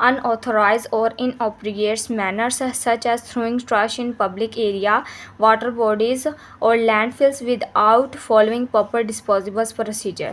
unauthorized or inappropriate manner such as throwing trash in public area, water bodies or landfills without following proper disposal procedure۔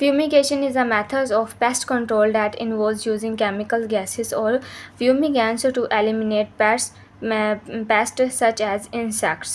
Fumigation is a method of pest control that involves using chemical gases or fumigants to eliminate pests such as insects,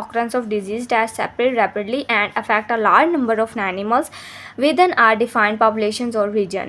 occurrence of disease that spread rapidly and affect a large number of animals within a defined populations or region۔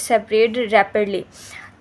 spread rapidly،